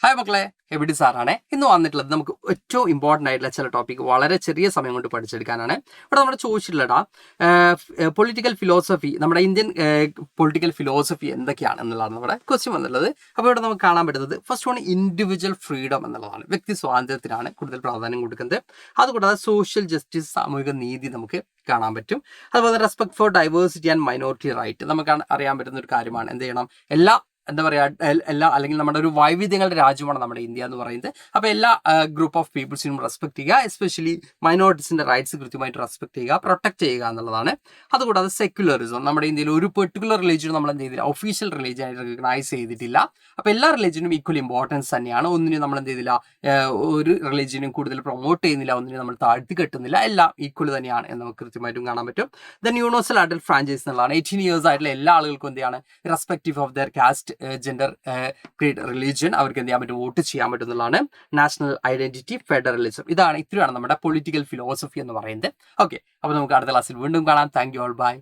Hi മക്കളെ, എവിടെ സാറാണ് ഇന്ന് വന്നിട്ടുള്ളത്. നമുക്ക് ഏറ്റവും ഇമ്പോർട്ടൻ്റ് ആയിട്ടുള്ള ചില ടോപ്പിക് വളരെ ചെറിയ സമയം കൊണ്ട് പഠിച്ചെടുക്കാനാണ്. ഇവിടെ നമ്മുടെ ചോദിച്ചിട്ടുള്ളടാ പൊളിറ്റിക്കൽ ഫിലോസഫി, നമ്മുടെ ഇന്ത്യൻ പൊളിറ്റിക്കൽ ഫിലോസഫി എന്തൊക്കെയാണ് എന്നുള്ളതാണ് നമ്മുടെ ക്വസ്റ്റ്യൻ വന്നിട്ടുള്ളത്. അപ്പോൾ ഇവിടെ നമുക്ക് കാണാൻ പറ്റുന്നത് ഫസ്റ്റ് വൺ ഇൻഡിവിജ്വൽ ഫ്രീഡം എന്നുള്ളതാണ്. വ്യക്തി സ്വാതന്ത്ര്യത്തിനാണ് കൂടുതൽ പ്രാധാന്യം കൊടുക്കുന്നത്. അതുകൂടാതെ സോഷ്യൽ ജസ്റ്റിസ്, സാമൂഹിക നീതി നമുക്ക് കാണാൻ പറ്റും. അതുപോലെ respect for diversity and minority right നമുക്ക് അറിയാൻ പറ്റുന്ന ഒരു കാര്യമാണ്. എന്ത് ചെയ്യണം, എന്താ പറയുക, എല്ലാ അല്ലെങ്കിൽ നമ്മുടെ ഒരു വൈവിധ്യങ്ങളുടെ രാജ്യമാണ് നമ്മുടെ ഇന്ത്യ എന്ന് പറയുന്നത്. അപ്പോൾ എല്ലാ ഗ്രൂപ്പ് ഓഫ് പീപ്പിൾസിനും റെസ്പെക്ട് ചെയ്യുക, എസ്പെഷ്യലി മൈനോറിറ്റീസിന്റെ റൈറ്റ്സ് കൃത്യമായിട്ട് റെസ്പെക്ട് ചെയ്യുക, പ്രൊട്ടക്ട് ചെയ്യുക എന്നുള്ളതാണ്. അതുകൂടാതെ സെക്യുലറിസം, നമ്മുടെ ഇന്ത്യയിൽ ഒരു പെർട്ടിക്കുലർ റിലീജിയനും നമ്മൾ എന്ത് ചെയ്തില്ല, ഒഫീഷ്യൽ റിലീജിയൻ ആയിട്ട് റെക്കഗ്നൈസ് ചെയ്തിട്ടില്ല. അപ്പോൾ എല്ലാ റിലീജിയനും ഈക്വൽ ഇമ്പോർട്ടൻസ് തന്നെയാണ്. ഒന്നിനും നമ്മൾ എന്ത് ചെയ്തില്ല, ഒരു റിലീജിയനും കൂടുതൽ പ്രൊമോട്ട് ചെയ്യുന്നില്ല, ഒന്നിനും നമ്മൾ താഴ്ത്തി കെട്ടുന്നില്ല, എല്ലാം ഈക്വൽ തന്നെയാണ് എന്ന് നമുക്ക് കൃത്യമായിട്ടും കാണാൻ പറ്റും. ദെൻ യൂണിവേഴ്സൽ അഡൽട്ട് ഫ്രാഞ്ചൈസ് എന്നുള്ളതാണ്. 18 years ആയിട്ടുള്ള എല്ലാ ആളുകൾക്കും എന്ത് ചെയ്യാണ്, respective of their caste, gender, creed, religion, അവർക്ക് എന്ത് ചെയ്യാൻ പറ്റും, വോട്ട് ചെയ്യാൻ പറ്റുന്നതാണ്. നാഷണൽ ഐഡന്റിറ്റി, ഫെഡറലിസം, ഇത്രയാണ് നമ്മുടെ പൊളിറ്റിക്കൽ ഫിലോസഫി എന്ന് പറയുന്നത്. ഓക്കെ, അപ്പോൾ നമുക്ക് അടുത്ത ക്ലാസ്സിൽ വീണ്ടും കാണാം. Thank you all, by.